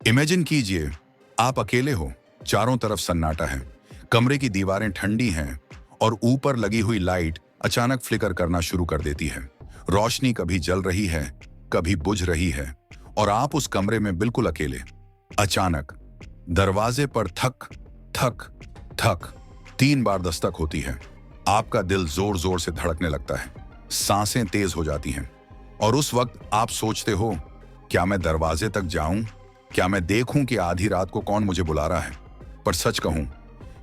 Imagine कीजिए, आप अकेले हो, चारों तरफ सन्नाटा है, कमरे की दीवारें ठंडी हैं और ऊपर लगी हुई लाइट अचानक फ्लिकर करना शुरू कर देती है। रोशनी कभी जल रही है, कभी बुझ रही है और आप उस कमरे में बिल्कुल अकेले। अचानक दरवाजे पर थक थक थक 3 बार दस्तक होती है। आपका दिल जोर जोर से धड़कने लगता है, सांसें तेज हो जाती हैं और उस वक्त आप सोचते हो, क्या मैं दरवाजे तक जाऊं? क्या मैं देखूं कि आधी रात को कौन मुझे बुला रहा है? पर सच कहूं,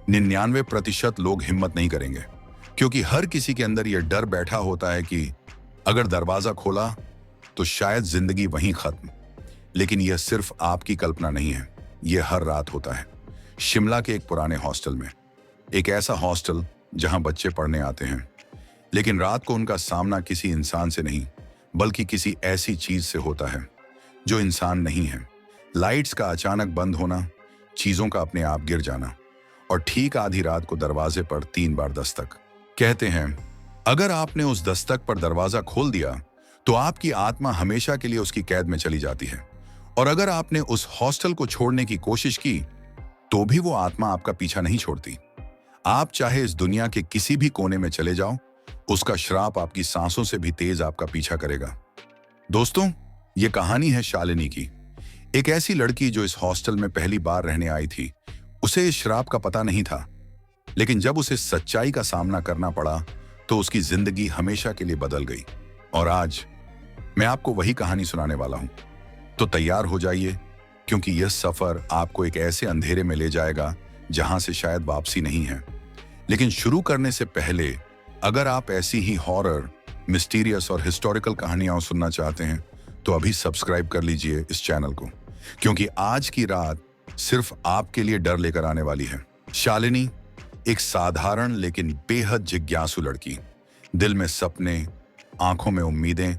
99% लोग हिम्मत नहीं करेंगे, क्योंकि हर किसी के अंदर यह डर बैठा होता है कि अगर दरवाजा खोला तो शायद जिंदगी वहीं खत्म। लेकिन यह सिर्फ आपकी कल्पना नहीं है, यह हर रात होता है। शिमला के एक पुराने हॉस्टल में, एक ऐसा हॉस्टल जहां बच्चे पढ़ने आते हैं, लेकिन रात को उनका सामना किसी इंसान से नहीं, बल्कि किसी ऐसी चीज से होता है जो इंसान नहीं है। लाइट्स का अचानक बंद होना, चीजों का अपने आप गिर जाना और ठीक आधी रात को दरवाजे पर 3 बार दस्तक। कहते हैं, अगर आपने उस दस्तक पर दरवाजा खोल दिया तो आपकी आत्मा हमेशा के लिए उसकी कैद में चली जाती है, और अगर आपने उस हॉस्टल को छोड़ने की कोशिश की तो भी वो आत्मा आपका पीछा नहीं छोड़ती। आप चाहे इस दुनिया के किसी भी कोने में चले जाओ, उसका श्राप आपकी सांसों से भी तेज आपका पीछा करेगा। दोस्तों, ये कहानी है शालिनी की, एक ऐसी लड़की जो इस हॉस्टल में पहली बार रहने आई थी। उसे इस श्राप का पता नहीं था, लेकिन जब उसे सच्चाई का सामना करना पड़ा तो उसकी जिंदगी हमेशा के लिए बदल गई। और आज मैं आपको वही कहानी सुनाने वाला हूं। तो तैयार हो जाइए, क्योंकि यह सफर आपको एक ऐसे अंधेरे में ले जाएगा जहां से शायद वापसी नहीं है। लेकिन शुरू करने से पहले, अगर आप ऐसी ही हॉरर, मिस्टीरियस और हिस्टोरिकल कहानियां सुनना चाहते हैं तो अभी सब्सक्राइब कर लीजिए इस चैनल को, क्योंकि आज की रात सिर्फ आपके लिए डर लेकर आने वाली है। शालिनी एक साधारण लेकिन बेहद जिज्ञासु लड़की, दिल में सपने, आंखों में उम्मीदें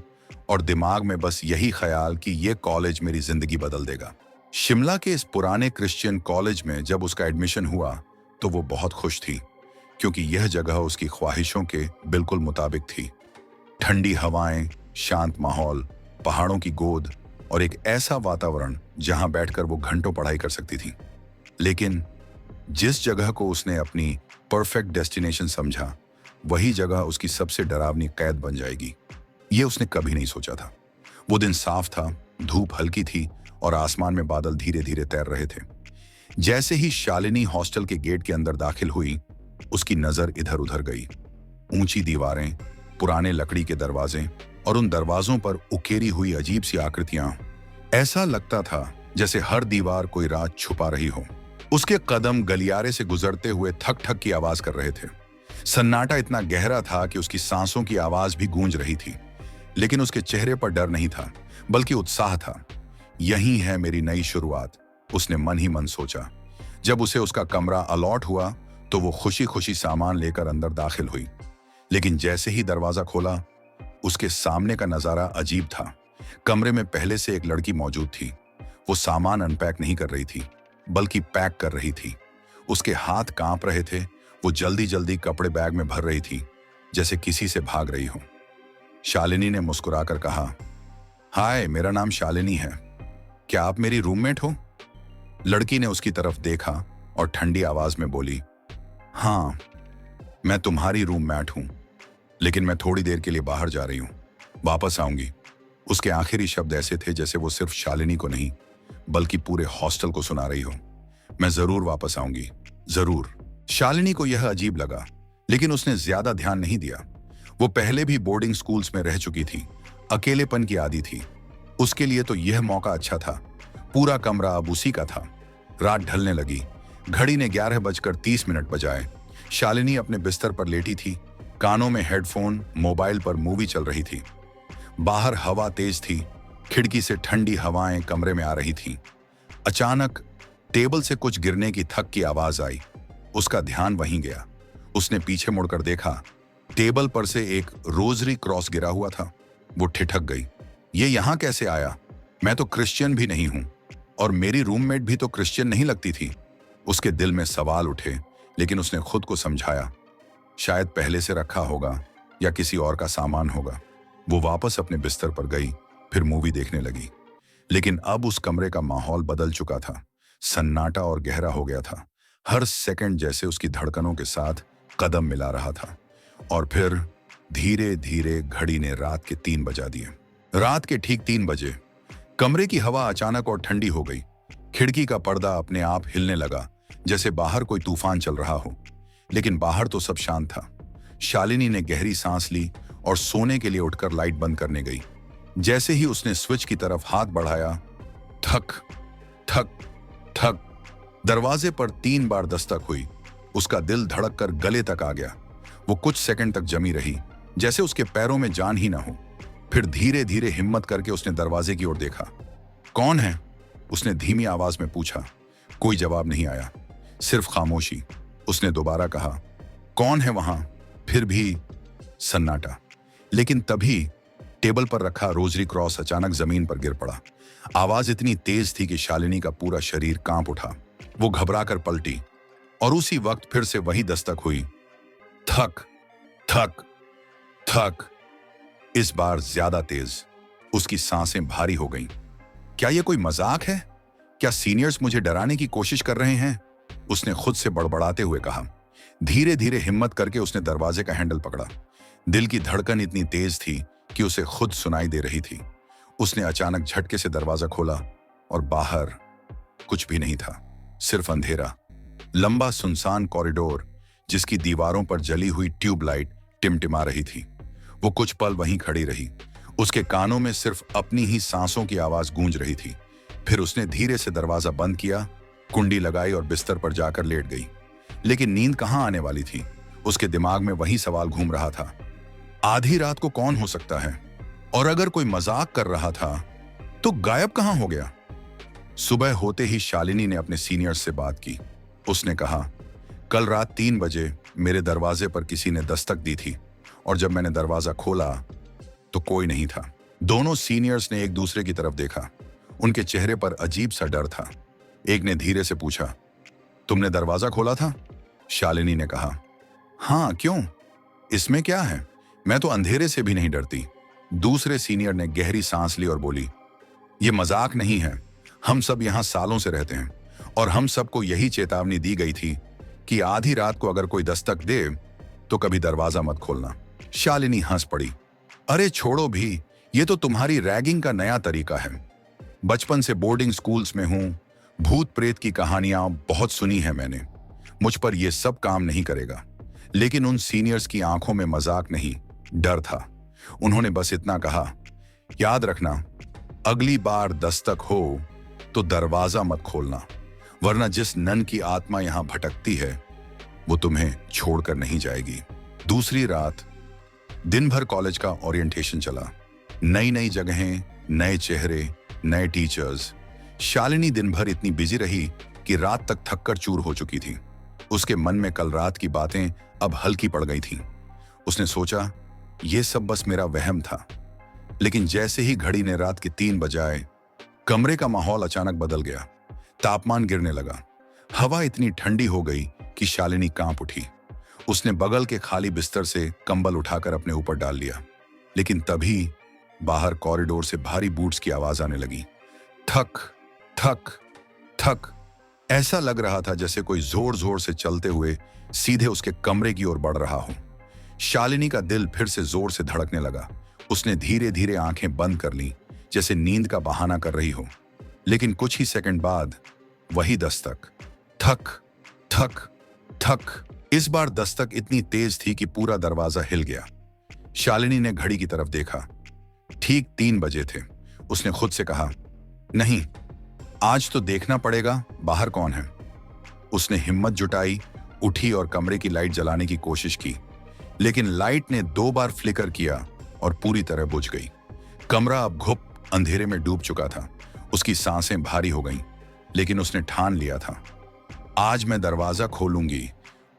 और दिमाग में बस यही ख्याल कि यह कॉलेज मेरी जिंदगी बदल देगा। शिमला के इस पुराने क्रिश्चियन कॉलेज में जब उसका एडमिशन हुआ तो वो बहुत खुश थी, क्योंकि यह जगह उसकी ख्वाहिशों के बिल्कुल मुताबिक थी। ठंडी हवाएं, शांत माहौल, पहाड़ों की गोद और एक ऐसा वातावरण जहां बैठकर वो घंटों पढ़ाई कर सकती थी। लेकिन जिस जगह को उसने अपनी परफेक्ट डेस्टिनेशन समझा, वही जगह उसकी सबसे डरावनी कैद बन जाएगी, ये उसने कभी नहीं सोचा था। वो दिन साफ था, धूप हल्की थी और आसमान में बादल धीरे धीरे तैर रहे थे। जैसे ही शालिनी हॉस्टल के गेट के अंदर दाखिल हुई, उसकी नजर इधर उधर गई। ऊंची दीवारें, पुराने लकड़ी के दरवाजे और उन दरवाजों पर उकेरी हुई अजीब सी आकृतियां। ऐसा लगता था जैसे हर दीवार कोई राज छुपा रही हो। उसके कदम गलियारे से गुजरते हुए थक थक की आवाज कर रहे थे। सन्नाटा इतना गहरा था कि उसकी सांसों की आवाज भी गूंज रही थी, लेकिन उसके चेहरे पर डर नहीं था, बल्कि उत्साह था। यही है मेरी नई शुरुआत, उसने मन ही मन सोचा। जब उसे उसका कमरा अलॉट हुआ तो वो खुशी खुशी सामान लेकर अंदर दाखिल हुई। लेकिन जैसे ही दरवाजा खोला, उसके सामने का नजारा अजीब था। कमरे में पहले से एक लड़की मौजूद थी। वो सामान अनपैक नहीं कर रही थी, बल्कि पैक कर रही थी। उसके हाथ कांप रहे थे। वो जल्दी जल्दी कपड़े बैग में भर रही थी, जैसे किसी से भाग रही हो। शालिनी ने मुस्कुराकर कहा, हाय, मेरा नाम शालिनी है, क्या आप मेरी रूममेट हो? लड़की ने उसकी तरफ देखा और ठंडी आवाज में बोली, हाँ, मैं तुम्हारी रूममेट हूं, लेकिन मैं थोड़ी देर के लिए बाहर जा रही हूं, वापस आऊंगी। उसके आखिरी शब्द ऐसे थे जैसे वो सिर्फ शालिनी को नहीं, बल्कि पूरे हॉस्टल को सुना रही हो। मैं जरूर वापस आऊंगी, जरूर। शालिनी को यह अजीब लगा, लेकिन उसने ज्यादा ध्यान नहीं दिया। वो पहले भी बोर्डिंग स्कूल्स में रह चुकी थी, अकेलेपन की आदी थी। उसके लिए तो यह मौका अच्छा था। पूरा कमरा अब उसी का था। रात ढलने लगी। घड़ी ने 11:30 बजाए। शालिनी अपने बिस्तर पर लेटी थी। कानों में हेडफोन, मोबाइल पर मूवी चल रही थी। बाहर हवा तेज थी। खिड़की से ठंडी हवाएं कमरे में आ रही थीं। अचानक टेबल से कुछ गिरने की थक की आवाज आई। उसका ध्यान वहीं गया। उसने पीछे मुड़कर देखा। टेबल पर से एक रोजरी क्रॉस गिरा हुआ था। वो ठिठक गई। ये यहां कैसे आया? मैं तो क्रिश्चियन भी नहीं हूं, और मेरी रूममेट भी तो क्रिश्चियन नहीं लगती थी। उसके दिल में सवाल उठे, लेकिन उसने खुद को समझाया, शायद पहले से रखा होगा या किसी और का सामान होगा। वो वापस अपने बिस्तर पर गई, फिर मूवी देखने लगी। लेकिन अब उस कमरे का माहौल बदल चुका था। सन्नाटा और गहरा हो गया था। हर सेकंड जैसे उसकी धड़कनों के साथ कदम मिला रहा था। और फिर धीरे धीरे घड़ी ने रात के 3 बजा दिए। रात के ठीक 3 बजे कमरे की हवा अचानक और ठंडी हो गई। खिड़की का पर्दा अपने आप हिलने लगा, जैसे बाहर कोई तूफान चल रहा हो। लेकिन बाहर तो सब शांत था। शालिनी ने गहरी सांस ली और सोने के लिए उठकर लाइट बंद करने गई। जैसे ही उसने स्विच की तरफ हाथ बढ़ाया, ठक ठक ठक, दरवाजे पर 3 बार दस्तक हुई। उसका दिल धड़क कर गले तक आ गया। वो कुछ सेकंड तक जमी रही, जैसे उसके पैरों में जान ही ना हो। फिर धीरे धीरे हिम्मत करके उसने दरवाजे की ओर देखा। कौन है? उसने धीमी आवाज में पूछा। कोई जवाब नहीं आया, सिर्फ खामोशी। उसने दोबारा कहा, कौन है वहां? फिर भी सन्नाटा। लेकिन तभी टेबल पर रखा रोजरी क्रॉस अचानक जमीन पर गिर पड़ा। आवाज इतनी तेज थी कि शालिनी का पूरा शरीर कांप उठा। वो घबराकर पलटी और उसी वक्त फिर से वही दस्तक हुई। थक थक थक। इस बार ज्यादा तेज। उसकी सांसें भारी हो गईं। क्या यह कोई मजाक है? क्या सीनियर्स मुझे डराने की कोशिश कर रहे हैं? उसने खुद से बड़बड़ाते हुए कहा। धीरे धीरे हिम्मत करके उसने दरवाजे का हैंडल पकड़ा। दिल की धड़कन इतनी तेज थी कि उसे खुद सुनाई दे रही थी। उसने अचानक झटके से दरवाजा खोला और बाहर कुछ भी नहीं था, सिर्फ अंधेरा। लंबा सुनसान कॉरिडोर जिसकी दीवारों पर जली हुई ट्यूबलाइट टिमटिमा रही थी। वो कुछ पल वहीं खड़ी रही। उसके कानों में सिर्फ अपनी ही सांसों की आवाज गूंज रही थी। फिर उसने धीरे से दरवाजा बंद किया, कुंडी लगाई और बिस्तर पर जाकर लेट गई। लेकिन नींद कहां आने वाली थी? उसके दिमाग में वही सवाल घूम रहा था। आधी रात को कौन हो सकता है? और अगर कोई मजाक कर रहा था तो गायब कहां हो गया? सुबह होते ही शालिनी ने अपने सीनियर्स से बात की। उसने कहा, कल रात 3 बजे मेरे दरवाजे पर किसी ने दस्तक दी थी और जब मैंने दरवाजा खोला तो कोई नहीं था। दोनों सीनियर्स ने एक दूसरे की तरफ देखा। उनके चेहरे पर अजीब सा डर था। एक ने धीरे से पूछा, तुमने दरवाजा खोला था? शालिनी ने कहा, हाँ, क्यों? इसमें क्या है? मैं तो अंधेरे से भी नहीं डरती। दूसरे सीनियर ने गहरी सांस ली और बोली, ये मजाक नहीं है। हम सब यहाँ सालों से रहते हैं और हम सबको यही चेतावनी दी गई थी कि आधी रात को अगर कोई दस्तक दे तो कभी दरवाजा मत खोलना। शालिनी हंस पड़ी। अरे छोड़ो भी, ये तो तुम्हारी रैगिंग का नया तरीका है। बचपन से बोर्डिंग स्कूल्स में हूं, भूत प्रेत की कहानियां बहुत सुनी है मैंने। मुझ पर यह सब काम नहीं करेगा। लेकिन उन सीनियर्स की आंखों में मजाक नहीं, डर था। उन्होंने बस इतना कहा, याद रखना, अगली बार दस्तक हो तो दरवाजा मत खोलना, वरना जिस नन की आत्मा यहां भटकती है वो तुम्हें छोड़कर नहीं जाएगी। दूसरी रात दिन भर कॉलेज का ओरिएंटेशन चला। नई नई जगहें, नए चेहरे, नए टीचर्स। शालिनी दिन भर इतनी बिजी रही कि रात तक थककर चूर हो चुकी थी। उसके मन में कल रात की बातें अब हल्की पड़ गई थीं। उसने सोचा, यह सब बस मेरा वहम था। लेकिन जैसे ही घड़ी ने रात के 3 बजाए, कमरे का माहौल अचानक बदल गया। तापमान गिरने लगा। हवा इतनी ठंडी हो गई कि शालिनी कांप उठी। उसने बगल के खाली बिस्तर से कंबल उठाकर अपने ऊपर डाल लिया। लेकिन तभी बाहर कॉरिडोर से भारी बूट्स की आवाज आने लगी। थक थक थक। ऐसा लग रहा था जैसे कोई जोर जोर से चलते हुए सीधे उसके कमरे की ओर बढ़ रहा हो। शालिनी का दिल फिर से जोर से धड़कने लगा। उसने धीरे धीरे आंखें बंद कर लीं, जैसे नींद का बहाना कर रही हो। लेकिन कुछ ही सेकंड बाद वही दस्तक, थक थक थक। इस बार दस्तक इतनी तेज थी कि पूरा दरवाजा हिल गया। शालिनी ने घड़ी की तरफ देखा। ठीक 3 बजे थे। उसने खुद से कहा, नहीं, आज तो देखना पड़ेगा बाहर कौन है। उसने हिम्मत जुटाई, उठी और कमरे की लाइट जलाने की कोशिश की। लेकिन लाइट ने 2 बार फ्लिकर किया और पूरी तरह बुझ गई। कमरा अब घुप अंधेरे में डूब चुका था। उसकी सांसें भारी हो गईं, लेकिन उसने ठान लिया था, आज मैं दरवाजा खोलूंगी।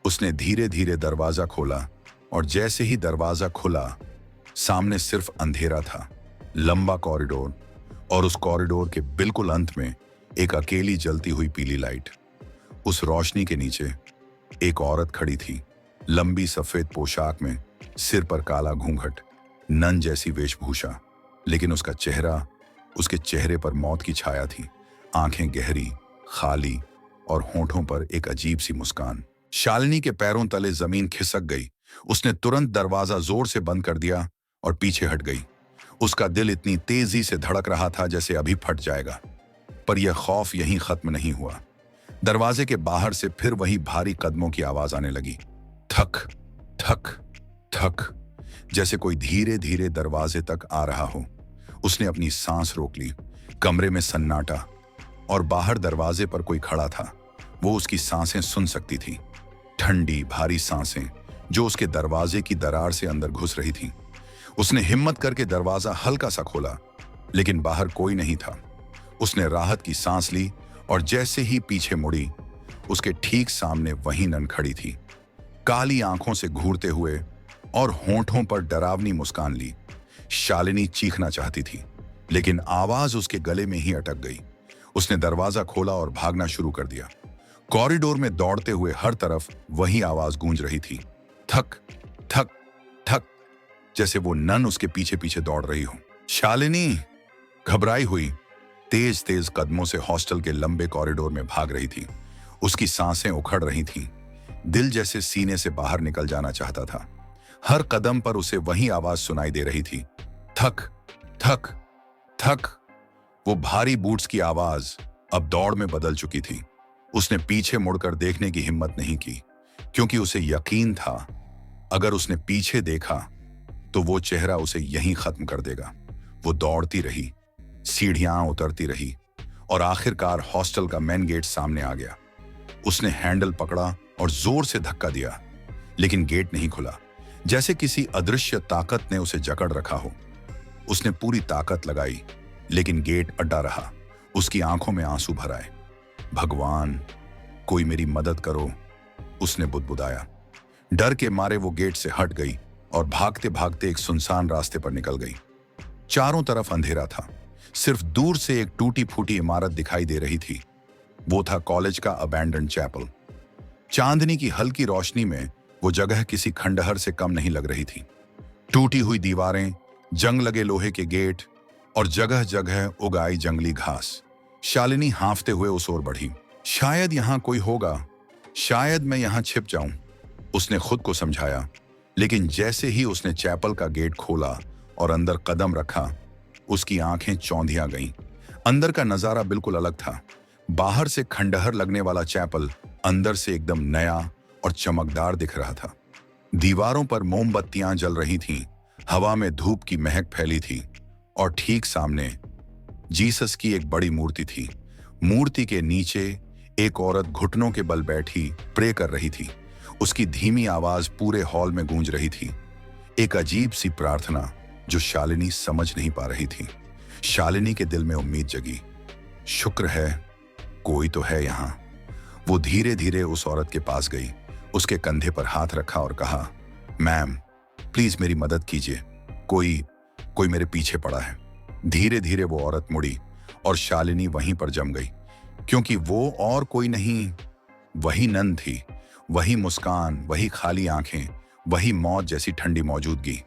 उसने धीरे धीरे दरवाजा खोला और जैसे ही दरवाजा खुला, सामने सिर्फ अंधेरा था। लंबा कॉरिडोर और उस कॉरिडोर के बिल्कुल अंत में एक अकेली जलती हुई पीली लाइट। उस रोशनी के नीचे एक औरत खड़ी थी, लंबी सफेद पोशाक में, सिर पर काला घूंघट, नन जैसी वेशभूषा। लेकिन उसका चेहरा उसके चेहरे पर मौत की छाया थी, आंखें गहरी, खाली और होंठों पर एक अजीब सी मुस्कान। शालिनी के पैरों तले जमीन खिसक गई। उसने तुरंत दरवाजा जोर से बंद कर दिया और पीछे हट गई। उसका दिल इतनी तेजी से धड़क रहा था जैसे अभी फट जाएगा। पर यह खौफ यहीं खत्म नहीं हुआ। दरवाजे के बाहर से फिर वही भारी कदमों की आवाज आने लगी। ठक ठक ठक, जैसे कोई धीरे धीरे दरवाजे तक आ रहा हो। उसने अपनी सांस रोक ली। कमरे में सन्नाटा और बाहर दरवाजे पर कोई खड़ा था। वो उसकी सांसें सुन सकती थी, ठंडी भारी सांसें जो उसके दरवाजे की दरार से अंदर घुस रही थीं। उसने हिम्मत करके दरवाजा हल्का सा खोला, लेकिन बाहर कोई नहीं था। उसने राहत की सांस ली और जैसे ही पीछे मुड़ी, उसके ठीक सामने वही नन खड़ी थी, काली आंखों से घूरते हुए और होंठों पर डरावनी मुस्कान ली। शालिनी चीखना चाहती थी, लेकिन आवाज उसके गले में ही अटक गई। उसने दरवाजा खोला और भागना शुरू कर दिया। कॉरिडोर में दौड़ते हुए हर तरफ वही आवाज गूंज रही थी, थक थक थक, जैसे वो नन उसके पीछे पीछे दौड़ रही हो। शालिनी घबराई हुई तेज तेज कदमों से हॉस्टल के लंबे कॉरिडोर में भाग रही थी। उसकी सांसें उखड़ रही थीं, दिल जैसे सीने से बाहर निकल जाना चाहता था। हर कदम पर उसे वही आवाज सुनाई दे रही थी, थक थक थक। वो भारी बूट्स की आवाज अब दौड़ में बदल चुकी थी। उसने पीछे मुड़कर देखने की हिम्मत नहीं की, क्योंकि उसे यकीन था अगर उसने पीछे देखा तो वो चेहरा उसे यहीं खत्म कर देगा। वो दौड़ती रही, सीढ़ियां उतरती रही और आखिरकार हॉस्टल का मेन गेट सामने आ गया। उसने हैंडल पकड़ा और जोर से धक्का दिया, लेकिन गेट नहीं खुला, जैसे किसी अदृश्य ताकत ने उसे जकड़ रखा हो। उसने पूरी ताकत लगाई, लेकिन गेट अड्डा रहा। उसकी आंखों में आंसू भर आए। भगवान, कोई मेरी मदद करो, उसने बुदबुदाया। डर के मारे वो गेट से हट गई और भागते भागते एक सुनसान रास्ते पर निकल गई। चारों तरफ अंधेरा था, सिर्फ दूर से एक टूटी फूटी इमारत दिखाई दे रही थी। वो था कॉलेज का अबैंडन्ड चैपल। चांदनी की हल्की रोशनी में वो जगह किसी खंडहर से कम नहीं लग रही थी। टूटी हुई दीवारें, जंग लगे लोहे के गेट और जगह जगह उगाई जंगली घास। शालिनी हांफते हुए उस ओर बढ़ी। शायद यहां कोई होगा, शायद मैं यहां छिप जाऊं, उसने खुद को समझाया। लेकिन जैसे ही उसने चैपल का गेट खोला और अंदर कदम रखा, उसकी आंखें चौंधिया गईं। अंदर का नजारा बिल्कुल अलग था। बाहर से खंडहर लगने वाला चैपल अंदर से एकदम नया और चमकदार दिख रहा था। दीवारों पर मोमबत्तियां जल रही थीं, हवा में धूप की महक फैली थी और ठीक सामने जीसस की एक बड़ी मूर्ति थी। मूर्ति के नीचे एक औरत घुटनों के बल बैठी प्रे कर रही थी। उसकी धीमी आवाज पूरे हॉल में गूंज रही थी, एक अजीब सी प्रार्थना जो शालिनी समझ नहीं पा रही थी। शालिनी के दिल में उम्मीद जगी। शुक्र है कोई तो है यहाँ। वो धीरे धीरे उस औरत के पास गई, उसके कंधे पर हाथ रखा और कहा, मैम प्लीज मेरी मदद कीजिए, कोई मेरे पीछे पड़ा है। धीरे धीरे वो औरत मुड़ी और शालिनी वहीं पर जम गई, क्योंकि वो और कोई नहीं, वही नन थी। वही मुस्कान, वही खाली आंखें, वही मौत जैसी ठंडी मौजूदगी।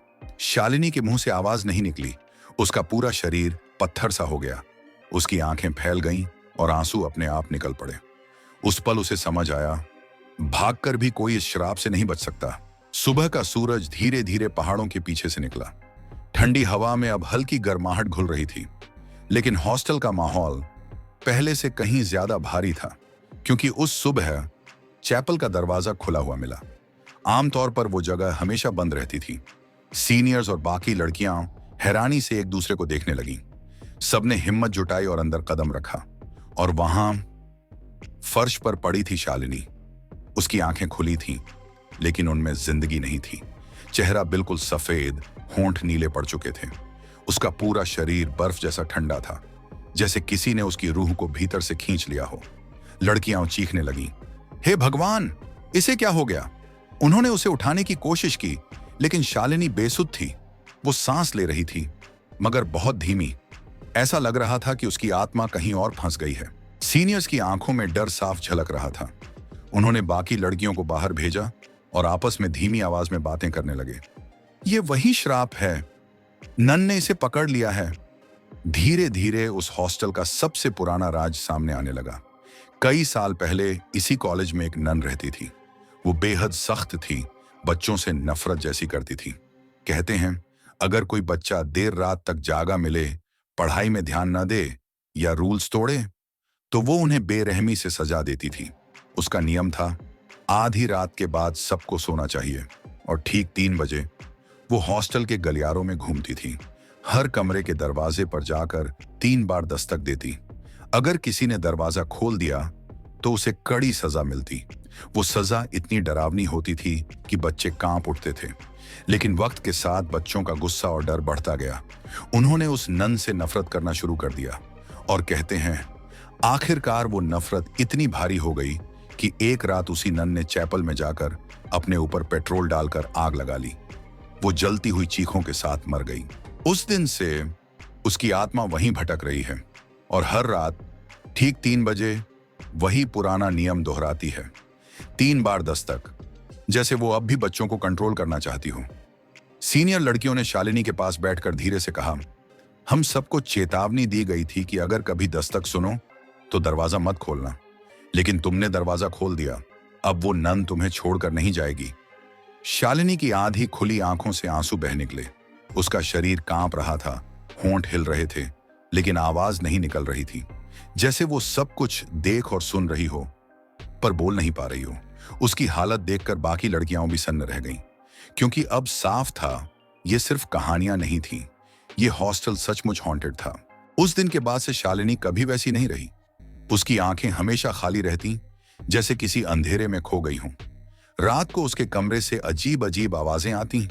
शालिनी के मुंह से आवाज नहीं निकली, उसका पूरा शरीर पत्थर सा हो गया। उसकी आंखें फैल गईं और आंसू अपने आप निकल पड़े। उस पल उसे समझ आया, भागकर भी कोई इस श्राप से नहीं बच सकता। सुबह का सूरज धीरे धीरे पहाड़ों के पीछे से निकला। ठंडी हवा में अब हल्की गर्माहट घुल रही थी, लेकिन हॉस्टल का माहौल पहले से कहीं ज्यादा भारी था, क्योंकि उस सुबह चैपल का दरवाजा खुला हुआ मिला। आमतौर पर वो जगह हमेशा बंद रहती थी। सीनियर्स और बाकी लड़कियां हैरानी से एक दूसरे को देखने लगीं। सबने हिम्मत जुटाई और अंदर कदम रखा, और वहां फर्श पर पड़ी थी शालिनी। उसकी आंखें खुली थीं, लेकिन उनमें जिंदगी नहीं थी। चेहरा बिल्कुल सफेद, होंठ नीले पड़ चुके थे। उसका पूरा शरीर बर्फ जैसा ठंडा था, जैसे किसी ने उसकी रूह को भीतर से खींच लिया हो। लड़कियां चीखने लगीं, हे भगवान, इसे क्या हो गया? उन्होंने उसे उठाने की कोशिश की, लेकिन शालिनी बेसुध थी। वो सांस ले रही थी, मगर बहुत धीमी। ऐसा लग रहा था कि उसकी आत्मा कहीं और फंस गई है। सीनियर्स की आंखों में डर साफ झलक रहा था। उन्होंने बाकी लड़कियों को बाहर भेजा और आपस में धीमी आवाज में बातें करने लगे। ये वही श्राप है, नन ने इसे पकड़ लिया है। धीरे धीरे उस हॉस्टल का सबसे पुराना राज सामने आने लगा। कई साल पहले इसी कॉलेज में एक नन रहती थी। वो बेहद सख्त थी, बच्चों से नफरत जैसी करती थी। कहते हैं अगर कोई बच्चा देर रात तक जागा मिले, पढ़ाई में ध्यान न दे या रूल्स तोड़े तो वो उन्हें बेरहमी से सजा देती थी। उसका नियम था आधी रात के बाद सबको सोना चाहिए और ठीक 3 बजे वो हॉस्टल के गलियारों में घूमती थी। हर कमरे के दरवाजे पर जाकर 3 बार दस्तक देती। अगर किसी ने दरवाजा खोल दिया तो उसे कड़ी सजा मिलती। वो सजा इतनी डरावनी होती थी कि बच्चे कांप उठते थे। लेकिन वक्त के साथ बच्चों का गुस्सा और डर बढ़ता गया। उन्होंने उस नन से नफरत करना शुरू कर दिया और कहते हैं आखिरकार वो नफरत इतनी भारी हो गई कि एक रात उसी नन ने चैपल में जाकर अपने ऊपर पेट्रोल डालकर आग लगा ली। वो जलती हुई चीखों के साथ मर गई। उस दिन से उसकी आत्मा वहीं भटक रही है और हर रात ठीक 3 बजे वही पुराना नियम दोहराती है। 3 बार दस्तक, जैसे वो अब भी बच्चों को कंट्रोल करना चाहती हो। सीनियर लड़कियों ने शालिनी के पास बैठकर धीरे से कहा, हम सबको चेतावनी दी गई थी कि अगर कभी दस्तक सुनो तो दरवाजा मत खोलना, लेकिन तुमने दरवाजा खोल दिया। अब वो नन तुम्हें छोड़कर नहीं जाएगी। शालिनी की आधी खुली आंखों से आंसू बह निकले। उसका शरीर कांप रहा था, होंठ हिल रहे थे, लेकिन आवाज नहीं निकल रही थी। जैसे वो सब कुछ देख और सुन रही हो पर बोल नहीं पा रही हो। उसकी हालत देखकर बाकी लड़कियां भी सन्न रह गईं, क्योंकि अब साफ था ये सिर्फ कहानियां नहीं थी, ये हॉस्टल सचमुच हॉन्टेड था। उस दिन के बाद से शालिनी कभी वैसी नहीं रही। उसकी आंखें हमेशा खाली रहती, जैसे किसी अंधेरे में खो गई हों। रात को उसके कमरे से अजीब अजीब आवाजें आती,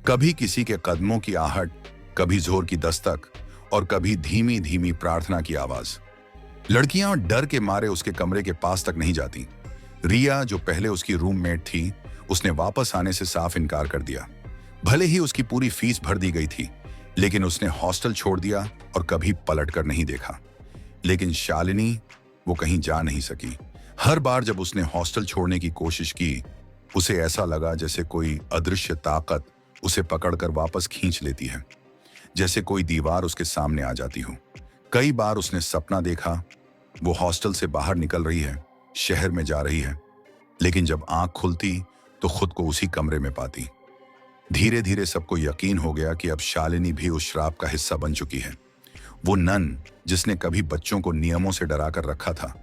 कभी किसी के कदमों की आहट, कभी जोर की दस्तक और कभी धीमी धीमी प्रार्थना की आवाज। लड़कियां डर के मारे उसके कमरे के पास तक नहीं जाती। रिया, जो पहले उसकी रूममेट थी, उसने वापस आने से साफ इनकार कर दिया। भले ही उसकी पूरी फीस भर दी गई थी, लेकिन उसने हॉस्टल छोड़ दिया और कभी पलट कर नहीं देखा। लेकिन शालिनी, वो कहीं जा नहीं सकी। हर बार जब उसने हॉस्टल छोड़ने की कोशिश की, उसे ऐसा लगा जैसे कोई अदृश्य ताकत उसे पकड़कर वापस खींच लेती है, जैसे कोई दीवार उसके सामने आ जाती हो। कई बार उसने सपना देखा वो हॉस्टल से बाहर निकल रही है, शहर में जा रही है, लेकिन जब आंख खुलती तो खुद को उसी कमरे में पाती। धीरे धीरे सबको यकीन हो गया कि अब शालिनी भी उस श्राप का हिस्सा बन चुकी है। वो नन जिसने कभी बच्चों को नियमों से डराकर रखा था,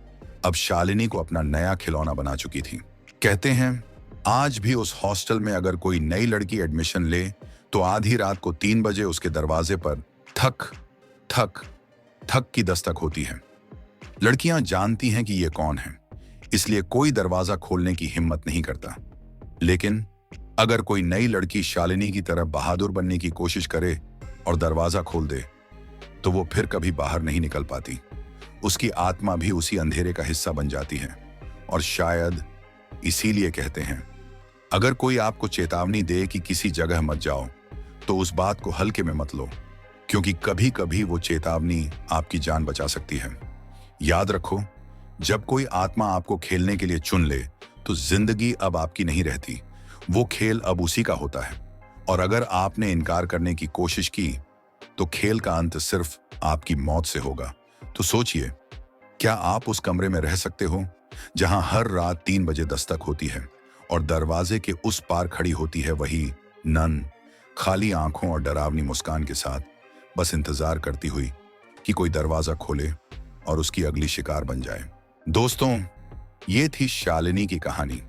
अब शालिनी को अपना नया खिलौना बना चुकी थी। कहते हैं आज भी उस हॉस्टल में अगर कोई नई लड़की एडमिशन ले तो आधी रात को 3 बजे उसके दरवाजे पर थक थक थक की दस्तक होती है। लड़कियां जानती हैं कि ये कौन है, इसलिए कोई दरवाजा खोलने की हिम्मत नहीं करता। लेकिन अगर कोई नई लड़की शालिनी की तरह बहादुर बनने की कोशिश करे और दरवाजा खोल दे तो वो फिर कभी बाहर नहीं निकल पाती। उसकी आत्मा भी उसी अंधेरे का हिस्सा बन जाती है। और शायद इसीलिए कहते हैं अगर कोई आपको चेतावनी दे कि किसी जगह मत जाओ तो उस बात को हल्के में मत लो, क्योंकि कभी कभी वो चेतावनी आपकी जान बचा सकती है। याद रखो, जब कोई आत्मा आपको खेलने के लिए चुन ले तो जिंदगी अब आपकी नहीं रहती, वो खेल अब उसी का होता है। और अगर आपने इनकार करने की कोशिश की तो खेल का अंत सिर्फ आपकी मौत से होगा। तो सोचिए, क्या आप उस कमरे में रह सकते हो जहां हर रात 3 बजे दस्तक होती है और दरवाजे के उस पार खड़ी होती है वही नन, खाली आंखों और डरावनी मुस्कान के साथ, बस इंतजार करती हुई कि कोई दरवाजा खोले और उसकी अगली शिकार बन जाए। दोस्तों, ये थी शालिनी की कहानी।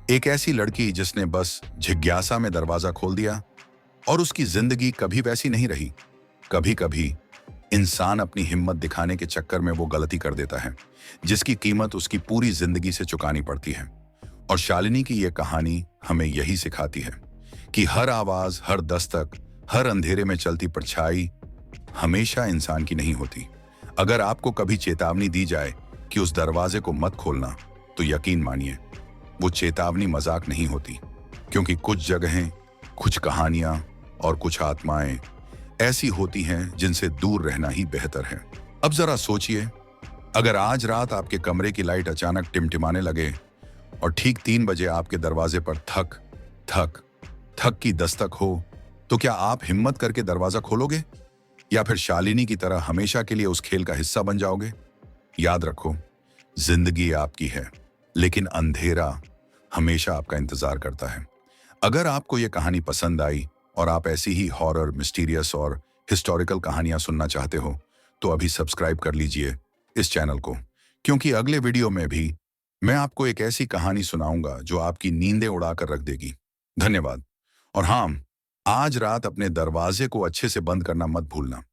एक ऐसी लड़की जिसने बस जिज्ञासा में दरवाजा खोल दिया और उसकी जिंदगी कभी वैसी नहीं रही। कभी कभी इंसान अपनी हिम्मत दिखाने के चक्कर में वो गलती कर देता है जिसकी कीमत उसकी पूरी जिंदगी से चुकानी पड़ती है। और शालिनी की ये कहानी हमें यही सिखाती है कि हर आवाज, हर दस्तक, हर अंधेरे में चलती परछाई हमेशा इंसान की नहीं होती। अगर आपको कभी चेतावनी दी जाए कि उस दरवाजे को मत खोलना, तो यकीन मानिए वो चेतावनी मजाक नहीं होती, क्योंकि कुछ जगहें, कुछ कहानियां और कुछ आत्माएं ऐसी होती हैं जिनसे दूर रहना ही बेहतर है। अब जरा सोचिए, अगर आज रात आपके कमरे की लाइट अचानक टिमटिमाने लगे और ठीक 3 बजे आपके दरवाजे पर थक थक थक की दस्तक हो, तो क्या आप हिम्मत करके दरवाजा खोलोगे या फिर शालिनी की तरह हमेशा के लिए उस खेल का हिस्सा बन जाओगे? याद रखो, जिंदगी आपकी है, लेकिन अंधेरा हमेशा आपका इंतजार करता है। अगर आपको यह कहानी पसंद आई और आप ऐसी ही हॉरर, मिस्टीरियस और हिस्टोरिकल कहानियां सुनना चाहते हो, तो अभी सब्सक्राइब कर लीजिए इस चैनल को, क्योंकि अगले वीडियो में भी मैं आपको एक ऐसी कहानी सुनाऊंगा जो आपकी नींदें उड़ाकर रख देगी। धन्यवाद। और हाँ, आज रात अपने दरवाजे को अच्छे से बंद करना मत भूलना।